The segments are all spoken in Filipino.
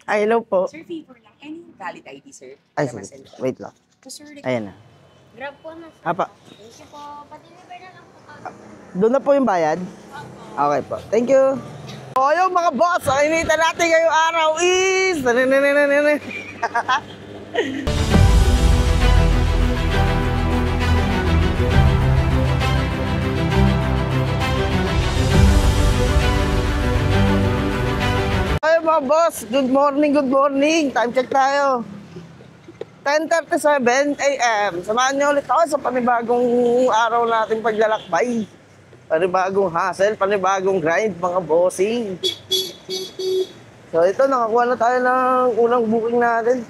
Ay, hello po. Sir, favor lang. Any valid ID, sir? Ay, Para sige. ma-send ko. Wait lang. So, sir, Ayan na. Grab po na sir. Apa, Thank you po. Pa-deliver na lang po kami. doon na po yung bayad? Okay po. Thank you. So, ayun mga boss, ang inita natin ngayong araw is... Ayun mga boss, good morning, good morning. Time check tayo. 10:37 a.m. Samahan niyo ulit ako sa panibagong araw natin paglalakbay. Panibagong hustle, panibagong grind, mga bossing. So ito, nakakuha na tayo ng unang booking natin.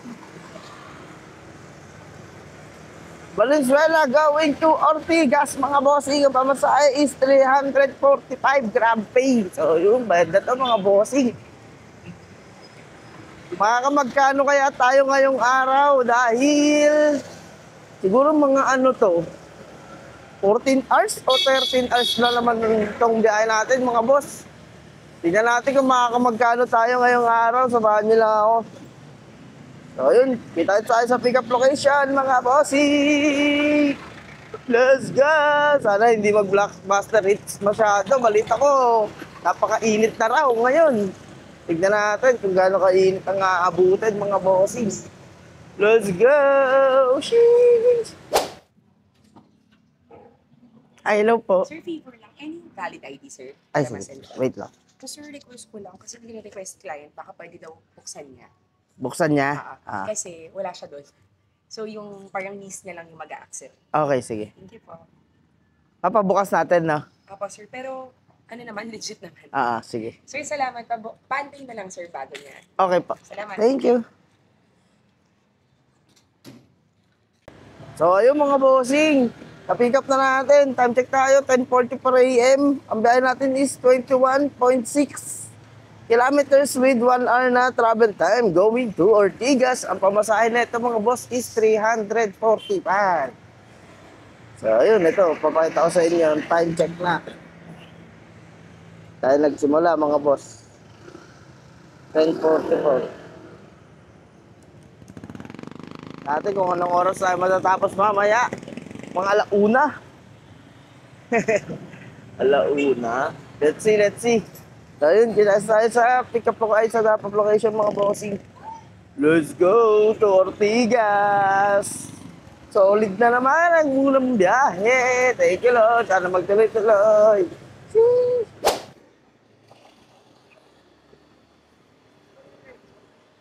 Valenzuela going to Ortigas, mga bossing. Ang pamasahe is 345 grab pay. So yun, bayad na to mga bossing. Magkano kaya tayo ngayong araw dahil siguro mga ano to 14 hours o 13 hours na naman itong biyahe natin mga boss. Tingnan natin kung magkano tayo ngayong araw. Sabahan nyo lang ako. So yun, kita tayo sa pick up location mga bossy. Let's go! Sana hindi mag-blockbuster hits masyado. Balita ko, napakainit na raw ngayon. Tignan natin kung gaano kainit ang aabutin mga bossings. Let's go! Sheesh! Ay, hello po. Sir, favor lang. Any valid ID, sir? Ay, Para sige. ma-send ko. Wait lang. So, sir, request ko lang kasi request client, baka pwede daw buksan niya. Buksan niya? Kasi wala siya doon. So, yung parang niece niya lang yung mag-a-accept. Okay, sige. Thank you po. Papabukas natin, no? Apo, sir. Pero, ano naman, legit naman. Sige. Sir, salamat. Paantay na lang, sir, bago niya. Okay po. Salamat. Thank you. So, ayun mga bossing. Na-pick up na natin. Time check tayo, 10:44 a.m. Ang biyahe natin is 21.6 kilometers with 1 hour na travel time going to Ortigas. Ang pamasahe na ito mga boss is 345. So, ayun, ito. Papakita ko sa inyo ang time check na. Tayo nagsimula mga boss. 10:44. Natin kung anong oras tayo matatapos mamaya. Mga alauna. Alauna. Let's see, let's see. So yun, kinasa tayo sa pick-up location, sa drop-off location mga bossing. Let's go to Ortigas. Solid na naman ang unang biyahe. Thank you Lord. Sana magtuloy-tuloy.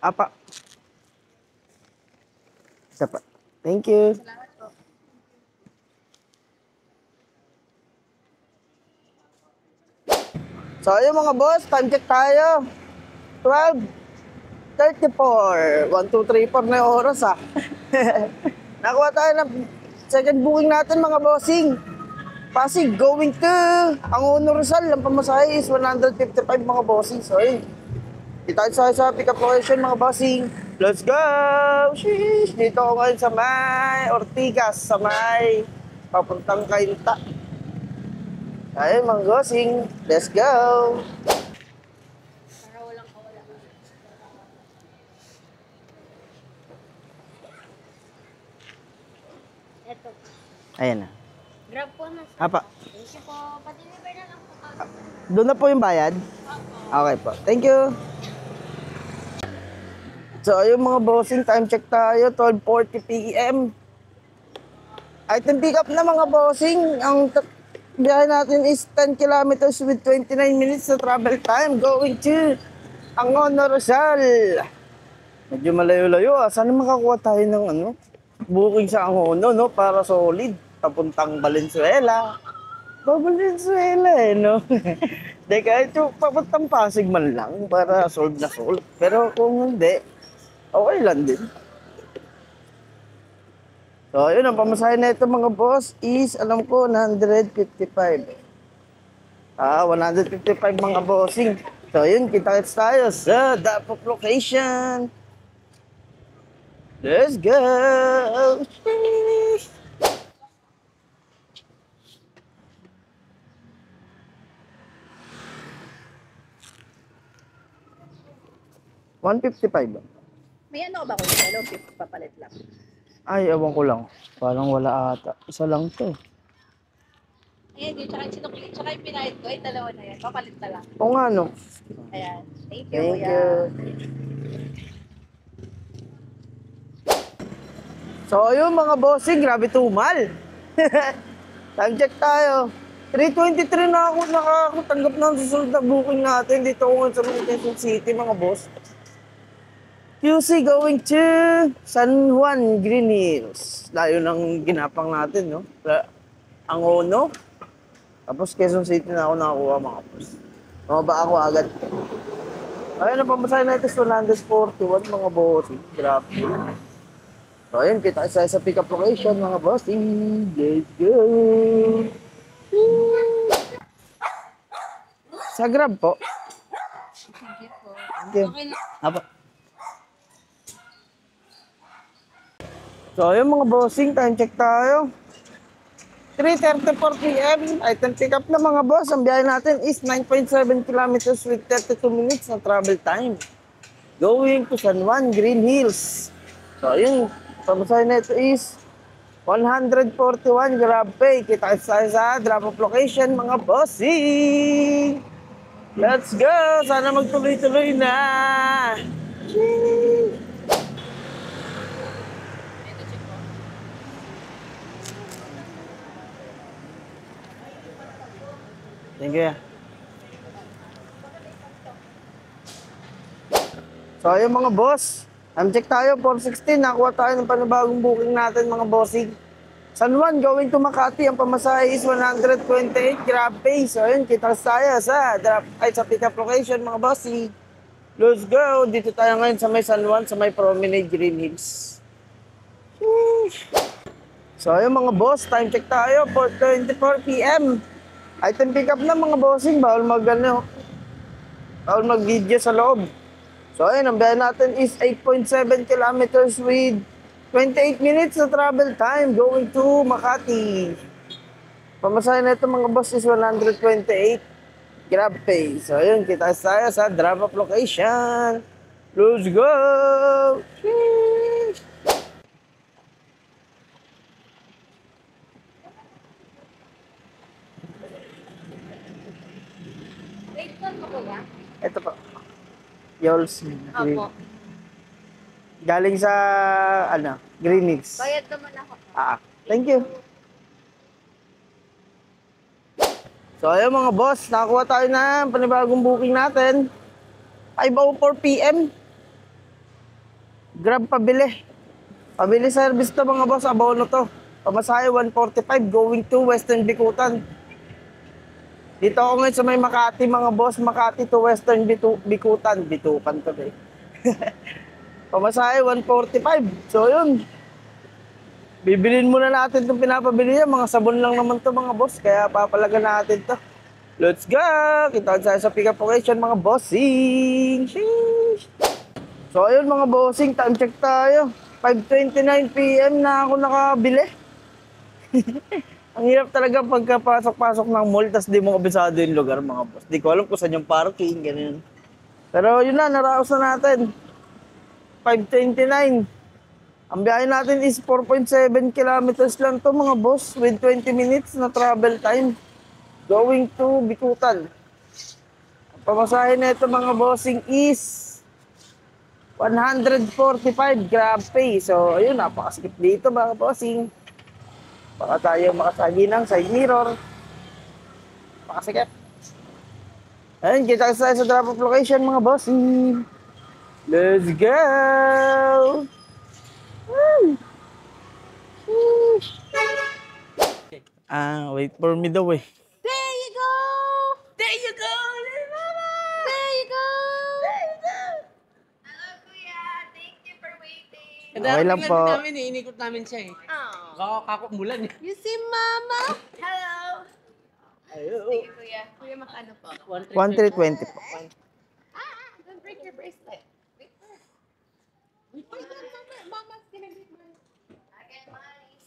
Apa. Isa pa. Thank you. So ayun mga boss, time check tayo. 12:34. 1, 2, 3, 4 na yung oras Nakuha tayo ng second booking natin mga bossing. Pasig going to Angono Rizal. Ang pamasahe is 155 mga bossing. So ayun. Kita tayo sa pick up location mga bossing. Let's go! Sheesh! Dito ako ngayon sa may Ortigas, sa may papuntang Kainta. Ayun mga bossing. Let's go! Para walang kawala. Eto. Ayan na. Grab po na sir. Apa, Thank you po. Pa-deliver na lang po kami. doon na po yung bayad? Okay po. Thank you. So, ayun mga bossing, time check tayo, 12:40 p.m. Item pick up na mga bossing. Ang biyahe natin is 10 kilometers with 29 minutes na travel time going to Angono Rizal. Medyo malayo-layo Sana makakuha tayo ng booking sa Angono, no? Para solid. Papuntang Valenzuela. Valenzuela no? Hindi, kahit yung papuntang Pasig man lang para solve na solve. Pero kung hindi, okay lang din. So, yun, ang pamasahe na ito mga boss is, alam ko, 155. 155 mga bossing. So, yun, kita-kits tayo sa drop-off location. Let's go! 155. May ano ba ko yung yellow? Papalit lang. Ay, ewan ko lang. Parang wala ata. Isa lang to. Ayan, yung tsaka yung sinukli, tsaka yung pinahit ko, ay dalawa na yan. Papalit na lang. O nga, no? Ayan. Thank you, Thank kuya. you. So, yun mga bossing, grabe tumal. Time check tayo. 3:23 na ako nakakatanggap ng susunod na booking natin dito ko sa Quezon City, mga boss. QC going to San Juan, Green Hills. Layo ng ginapang natin, no? Ang Ono. Tapos Quezon City na ako nakakuha, mga boss. Mababa ako agad. Ayun, napamasahin natin sa 141, mga bossing. Grabe. So, ayun, kita isa sa pick-up location, mga bossing. Let's go! Sa Grab po. Thank you po. Thank you. Okay lang. Apo. So, ayun mga bossing, time check tayo. 3:34 p.m. Item pick up na mga boss. Ang biyahe natin is 9.7 kilometers with 32 minutes na travel time. Going to San Juan, Green Hills. So, ayun, pamasahin na ito is 141 Grab Pay. Kita tayo sa drop-off location, mga bossing. Let's go! Sana magtuloy-tuloy na! Chee! Ito, check po. Thank you. So, ayun mga boss. Time check tayo, 4:16. Nakuha tayo ng panibagong booking natin, mga bossing. San Juan, going to Makati. Ang pamasahe is 128 Grab Pay. So, ayun, kita tayo sa pick-up location, mga bossing. Let's go! Dito tayo ngayon sa may San Juan, sa may Promenade Green Hills. Sheesh. So, ayun mga boss, time check tayo, 4:24 p.m. Item pick up na, mga bossing. Bawal mag-video sa loob. So, ayun, ang biyahe natin is 8.7 kilometers with 28 minutes na travel time going to Makati. Pamasahe na ito, mga boss, is 128 Grab Pay. So, ayun, kita tayo sa drop-off location. Let's go! Sheesh. Wait po po kuya. Ito pa. Yols. Opo. Galing sa, Green Hills. Bayad naman ako. Thank you. So, ayun mga boss, nakakuha tayo na panibagong booking natin. 5:04 p.m. Grab pabili. Pabili service to, mga boss, abono to. Pamasahe 145 going to Western Bikutan. Dito ako ngayon sa may Makati, mga boss. Makati to Western Bikutan. Bitukan to, eh. Pamasahe 145. So, yun. Bibilin muna natin itong pinapabili niya. Mga sabon lang naman to, mga boss. Kaya papalagan natin to. Let's go! Kita tayo sa pick-up location, mga bossing. Sheesh. So, ayun mga bossing. Time check tayo. 5:29 p.m. na ako nakabili. Ang hirap talaga pagkapasok-pasok ng mall tas di mo kabisado yung lugar, mga boss. Di ko alam kung saan yung parking, ganyan. Pero yun na, naraos na natin. 5:29. Ang biyahe natin is 4.7 kilometers lang to, mga boss, with 20 minutes na travel time going to Bikutan. Ang pamasahe na ito, mga bossing, is 145 Grab Pay. So, ayun, napakasikip dito, mga bossing. Baka tayo makasagi ng side mirror. Napakasikip. Ayun, kita tayo sa drop-off location, mga bossing. Let's go! Woo! Wait for me daw eh. There you go! There you go! Mama! There you go! There you go! Hello kuya. Thank you for waiting. Okay lang po. namin eh, inikot namin siya eh. Oh. Kakakumulan eh. You see, Mama? Hello. Ayun. Thank you kuya. Kuya makano po? 1320 po. Don't break your bracelet. Wait for it. Mama's gonna be mine. Again, mine.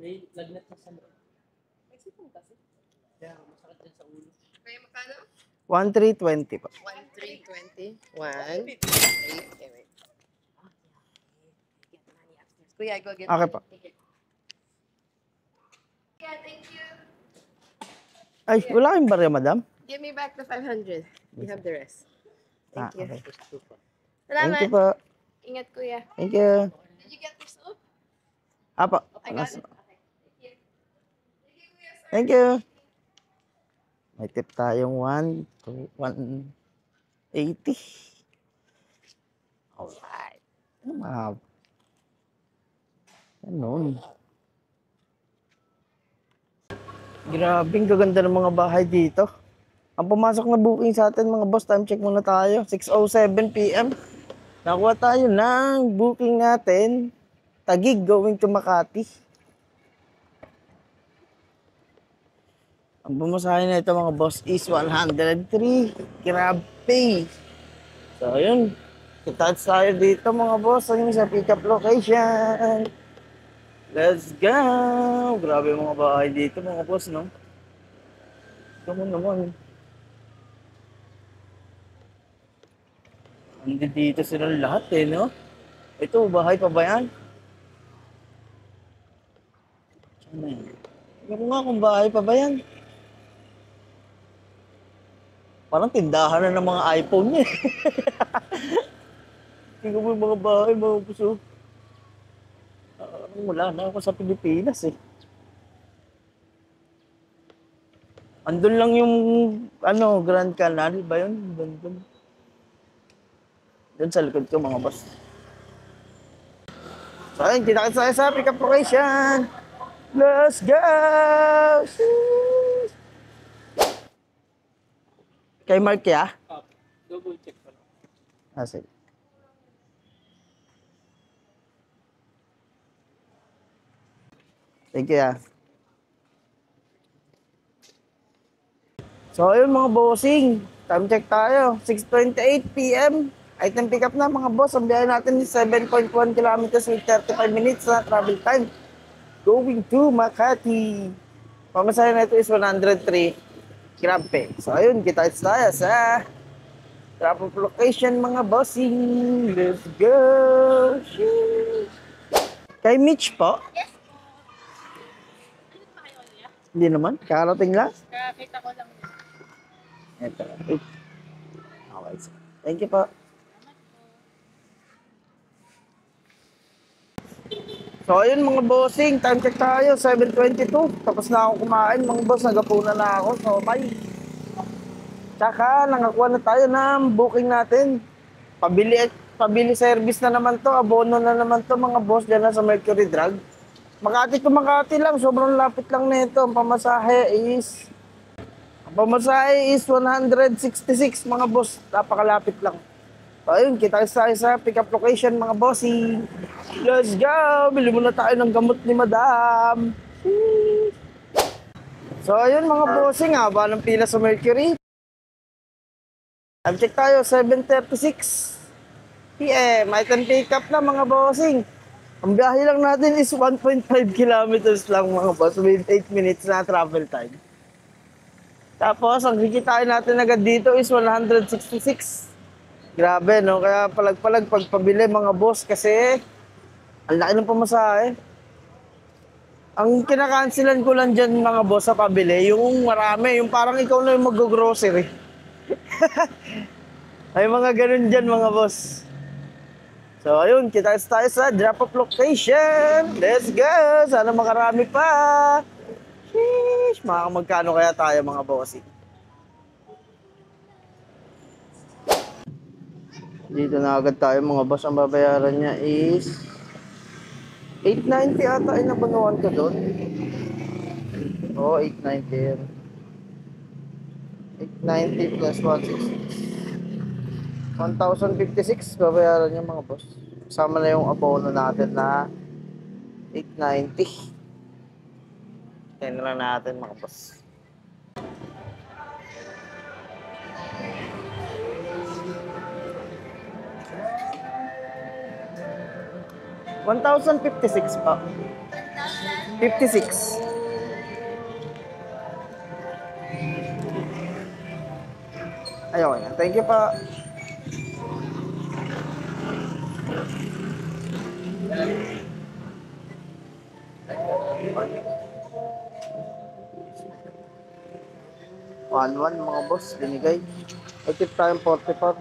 May lagnat na sa loob. May sipong kasi. Kaya masakit din sa ulo. Kuya makano? 1,320 po. 1,320. 1, 3. Okay, wait. Get the money upstairs. Kuya, go get Okay money. po. Take it. Yeah, thank you. Ay, wala kayong barya, madam? Give me back the 500. You have the rest. Thank you. Okay. Salamat. Thank you po. Ingat, kuya. Thank you. Did you get your soup? Apo. I got it. Okay. Thank you. Thank you. May tip tayong 1 to 180. Alright. Ganun. Grabe, ang gaganda ng mga bahay dito. Ang pumasok na booking sa atin mga boss, time check muna tayo. 6:07 PM. Nakuha tayo ng booking natin. Taguig going to Makati. Ang bumasahin na ito mga boss is 103. Grabe. So yun. Kita-touch tayo dito mga boss. Ang sa pick-up location. Let's go! Grabe mga bahay dito mga boss, no? Ito naman. Hindi dito silang lahat eh, no? Ito, bahay pa ba yan? Ano yan? Tingnan nga kung bahay pa ba yan. Parang tindahan na ng mga iPhone niya. Tingnan mo yung mga bahay, mga puso. Wala na ako sa Pilipinas eh. Andun lang yung, Grand Canal ba yun? Doon sa likod ko mga boss. So ayun, kita-kits tayo sa pick-up location. Let's go! Kay Mark ya? Double check pa lang. Sige. Thank you ya. So ayun mga bossing, time check tayo. 6:28 PM. Item pick up na mga boss. Ang biyahe natin is 7.1 kilometers with 35 minutes na travel time. Going to Makati. Pamasahe na ito is 103. Grab pay. So ayun, kita tayo sa drop-off location mga bossing. Let's go! Kay Mitch po? Yes. Hindi naman, karating lang. Kita ko lang. Ito. Okay. Thank you po. So ayun mga bossing, time check tayo, 7:22. Tapos na ako kumain, mga boss, nagapunan na ako. So bye. Tsaka nangakuha na tayo ng booking natin. Pabili service na naman to, abono na naman to mga boss dyan na sa Mercury Drug. Makati to Makati lang, sobrang lapit lang nito. Ang pamasahe is 166 mga boss, napakalapit lang. So ayun, kita tayo sa pick-up location mga bossing. Let's go! Bili muna tayo ng gamot ni madam. So ayun mga bossing, haba ng pila sa Mercury. Time check tayo, 7:36 PM. Item pick-up na mga bossing. Ang biyahe lang natin is 1.5 kilometers lang mga boss with 8 minutes na travel time. Tapos, ang kikitain natin agad dito is 166. Grabe, no? Kaya palag-palag pagpabili mga boss kasi ang laki ng pamasahe. Ang kinakansilan ko lang dyan mga boss sa pabili, yung marami, yung parang ikaw na yung mag-grocery. Ay mga ganun dyan mga boss. So ayun, kita tayo sa drop-off location. Let's go! Sana makarami pa. Sheesh! Magkano kaya tayo mga bossing? Dito na agad tayo mga boss. Ang babayaran niya is 890 ata ay nabanuan ko doon. Oo, 890 yan. 890 plus 166. 1,056 babayaran niya mga boss. Kasama na yung abono natin na 890. Yan lang natin mga boss. $1,056 pa. 56. Ayoko na. Thank you po. One mga boss, binigay. Ikip tayong 44.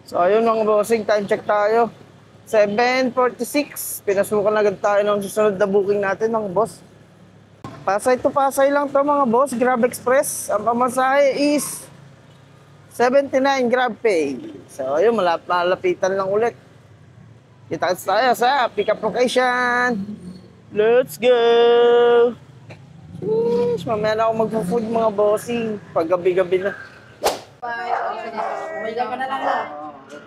So ayun mga bossing, time check tayo. 7:46. Pinasukan agad tayo ng susunod na booking natin mga boss. Pasay to Pasay lang to mga boss, Grab Express. Ang pamasahe is 79 Grab Pay. So ayun, malapitan lang ulit. Kita-kits tayo sa pick up location. Let's go! Mamaya na ako magpo-food mga bossing. Pag gabi-gabi na. Umaga ka na lang na.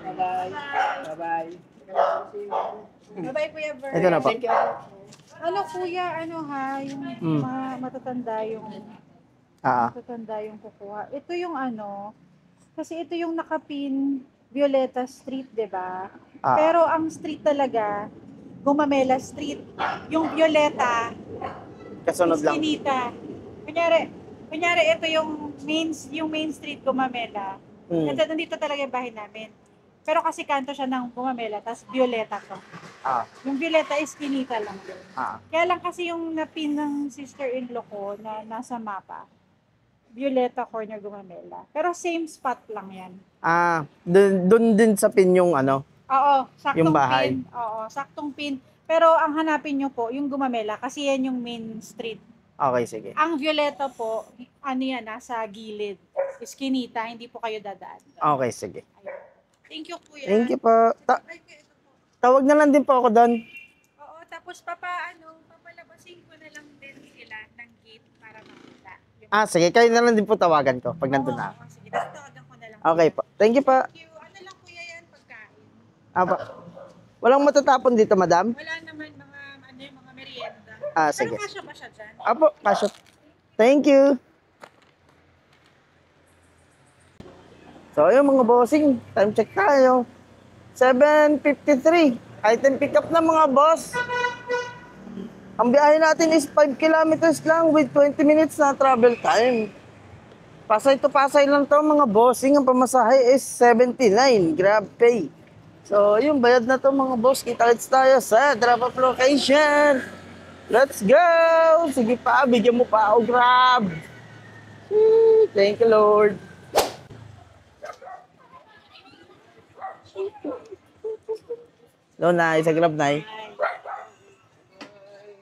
Bye-bye. Bye-bye, Kuya Bert. Ito na po. Ano, Kuya, ano ha, yung matatanda yung kukuha. Ito yung ano, kasi ito yung nakapin Violeta Street, di ba? Pero ang street talaga, Gumamela Street. Yung Violeta, Kasunod lang. Eskinita. Kunyari ito yung main street Gumamela. Kasi nandito talaga yung bahay namin. Pero kasi kanto siya ng Gumamela, tapos Violeta to. Yung Violeta Eskinita lang. Kaya lang kasi yung napin ng sister-in-law ko na nasa mapa, Violeta Corner Gumamela. Pero same spot lang yan. Doon din sa pin yung ano? Oo, saktong Yung bahay. pin. Oo, saktong pin. Pero ang hanapin nyo po, yung Gumamela, kasi yan yung main street. Okay, sige. Ang Violeta po, ano yan, nasa gilid. Eskinita, hindi po kayo dadaan. Okay, sige. Ayun. Thank you, Kuya. Thank you po. Ay, ito po. Tawag na lang din po ako doon. Oo, tapos papalabasin ko na lang din sila ng gate para makita. Sige. Kayo na lang din po tawagan ko pag nandun na. Oo, sige, tapos tawagan ko na lang. Okay po. Thank you po. Thank you. Ano lang, Kuya, yan, pagkain? Pa. Walang matatapon dito, madam? Wala naman mga merienda. Sige. Pero kasya ba siya dyan? Kasya. Thank you. So, ayun mga bossing, time check tayo. 7:53. Item pick up na mga boss. Ang biyahe natin is 5 kilometers lang with 20 minutes na travel time. Pasay to Pasay lang to mga bossing. Ang pamasahe is 79 Grab Pay. So, yung bayad na to mga boss. Kita-kits tayo sa drop-off location. Let's go! Sige pa, bigyan mo pa ako Grab. Thank you, Lord. No, Nay. Sa Grab, Nay.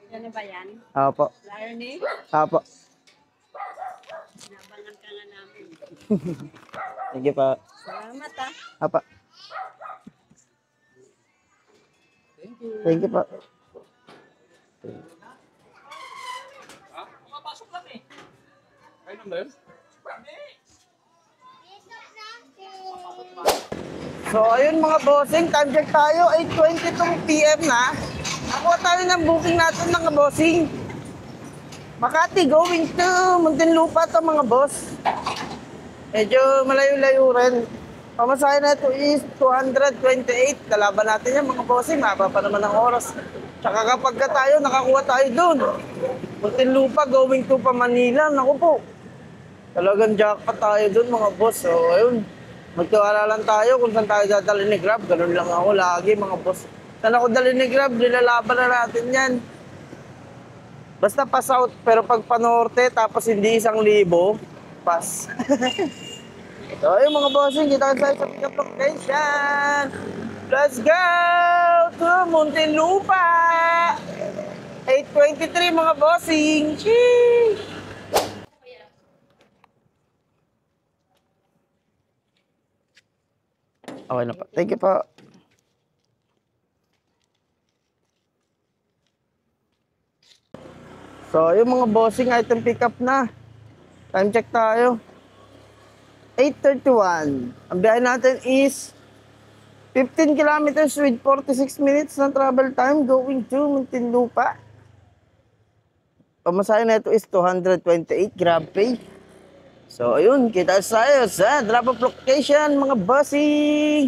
Yan ba yan? Opo. Larny? Opo. Nabangan ka nga namin. Sige pa. Salamat Opo. Thank you po. Makapasok lang eh. Kayo lang ba yun? So, ayun mga bossing, time check tayo, 8:22 PM na. Nakuha tayo ng booking natin mga bossing. Makati going to Muntinlupa to mga boss. Medyo malayo-layo rin. Pamasahe na ito is 228. Kalaban natin yan mga bossing, maba pa naman ang oras. Tsaka kapag ka tayo, nakakuha tayo dun. Muntinlupa going to pa Manila, naku po. Talagang jackpot tayo dun mga boss. So, ayun. Magtiwala lang tayo kung saan tayo dadalhin ni Grab. Ganun lang ako lagi mga boss. Saan ako dalhin ni Grab, nilalaban na natin yan. Basta pa south, pero pag pa norte, tapos hindi 1,000, pass. So ayun mga bossing, kita tayo sa pick-up location. Let's go to Muntinlupa. 8:23 mga bossing. Chee! Okay na po. Thank you po. So, yung mga bossing item pick up na. Time check tayo. 8:31. Ang biyahe natin is 15 kilometers with 46 minutes na travel time going to Muntinlupa. Pamasahe na ito is 228 Grab Pay. So, ayun, kita tayo sa drop-off location, mga bossing.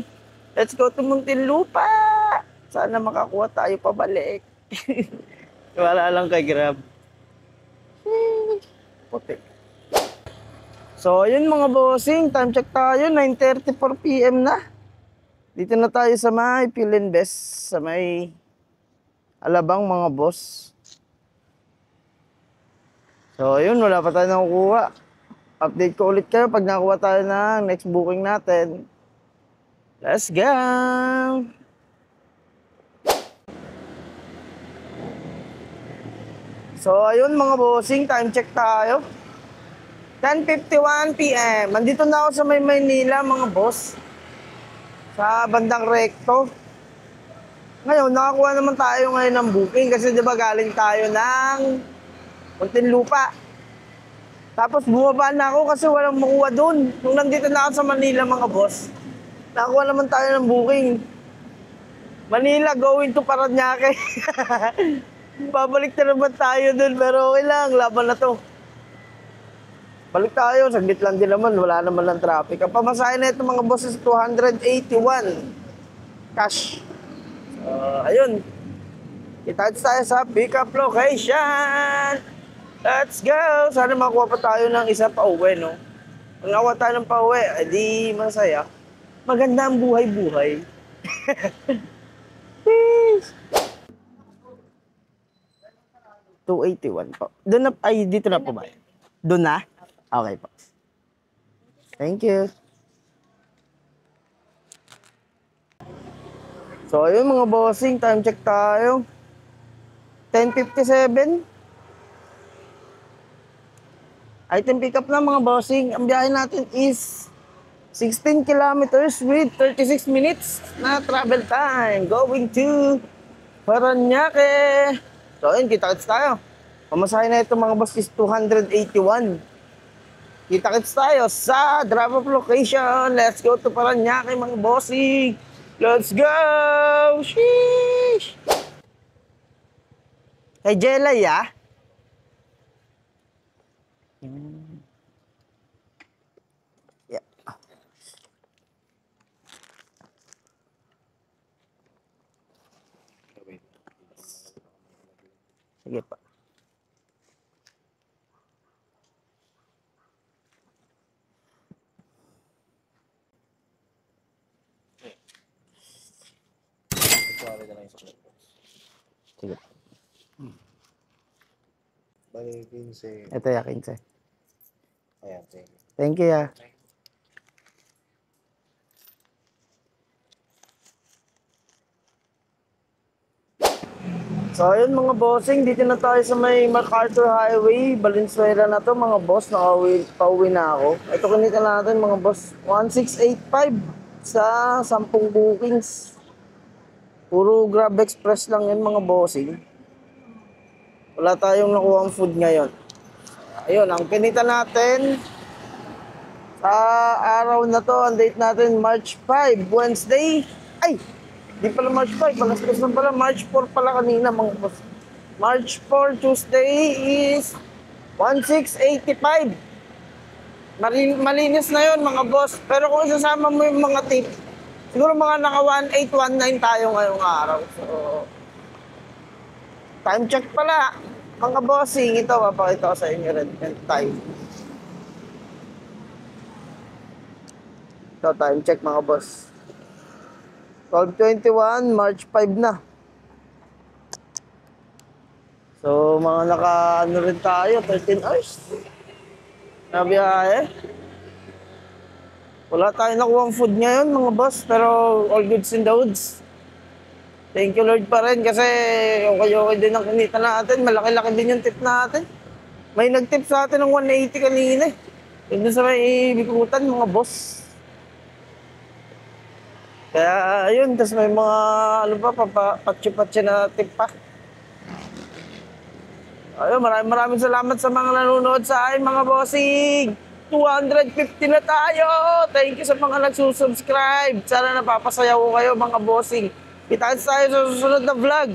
Let's go to Muntinlupa. Sana makakuha tayo pabalik. Wala lang kay Grab. Puti. So, ayun mga bossing, time check tayo, 9:34 PM na. Dito na tayo sa may Philinvest, sa may Alabang mga boss. So, ayun, wala pa tayo nakukuha. Update ko ulit kayo pag nakuha tayo ng next booking natin. Let's go! So, ayun mga bossing, time check tayo. 10:51 PM. Nandito na ako sa may Maynila, mga boss. Sa bandang Recto. Ngayon, nakakuha naman tayo ngayon ng booking kasi 'di ba galing tayo ng Muntinlupa. Tapos bumaba na ako kasi walang makuha doon. Nung nandito na ako sa Manila, mga boss, nakakuha naman tayo ng booking. Manila going to Parañaque. Babalik na naman tayo doon pero okay lang, laban na to. Balik tayo, saglit lang din naman, wala naman ng traffic. Ang pamasahe na ito mga boss is 281 cash. Ayun. Kita tayo sa pick-up location. Let's go! Sana makuha pa tayo ng isa pa uwi, no? Kung nakuha tayo ng pa uwi, edi masaya. Maganda ang buhay-buhay. Peace! 281 po. Doon na, ay, dito na po ba? Doon na? Okay po. Thank you. So, ayun mga bossing, time check tayo. 10:57. Item pick up na mga bossing. Ang biyahe natin is 16 kilometers with 36 minutes na travel time. Going to Parañaque. So, ayun, kita-kits tayo. Pamasahe na ito mga boss is 281. Kita-kits tayo sa drop-off location. Let's go to Parañaque mga bossing. Let's go! Sheesh! Kay Jelay, ah. Yeah. Sige pa. Sige. Bali, 15. Ito ya, 15. Ayan, thank you. Thank you, ya. So, ayun mga bossing, dito na tayo sa may MacArthur Highway, Valenzuela na to mga boss, pauwi na ako. Ito kinita natin mga boss, 1685 sa 10 bookings. Puro Grab Express lang yan mga bossing. Wala tayong nakuha food ngayon. Ayun, ang kinita natin sa araw na to, ang date natin March 5, Wednesday. Ay! Di pala March 5, palaspas na pala. March 4 pala kanina mga boss. March 4, Tuesday is 1685. Malinis na yon mga boss. Pero kung isasama mo yung mga tip, siguro mga naka 1819 tayo ngayong araw. So, time check pala. Mga bossing, ito, papakita ko sa inyo rin. Time. Ito, time check mga boss. 12:21, March 5 na. So, mga ano rin tayo, 13 hours. Nabiyahe. Wala tayong nakuha food ngayon, mga boss, pero all goods in the hoods. Thank you Lord pa rin kasi okay din ang kinita natin. Malaki-laki din yung tip natin. May nag-tip sa atin ng 180 kanina. Doon sa may bikutan, mga boss. Kaya, ayun, tas may mga, ano pa, patsi-patsi na tip pa. Ayun, maraming salamat sa mga nanonood sa akin, mga bossing. 250 na tayo! Thank you sa mga nagsusubscribe. Sana napapasayaw ko kayo, mga bossing. Kita-kits tayo sa susunod na vlog.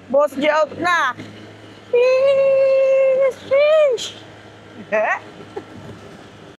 Boss G out na! Peace!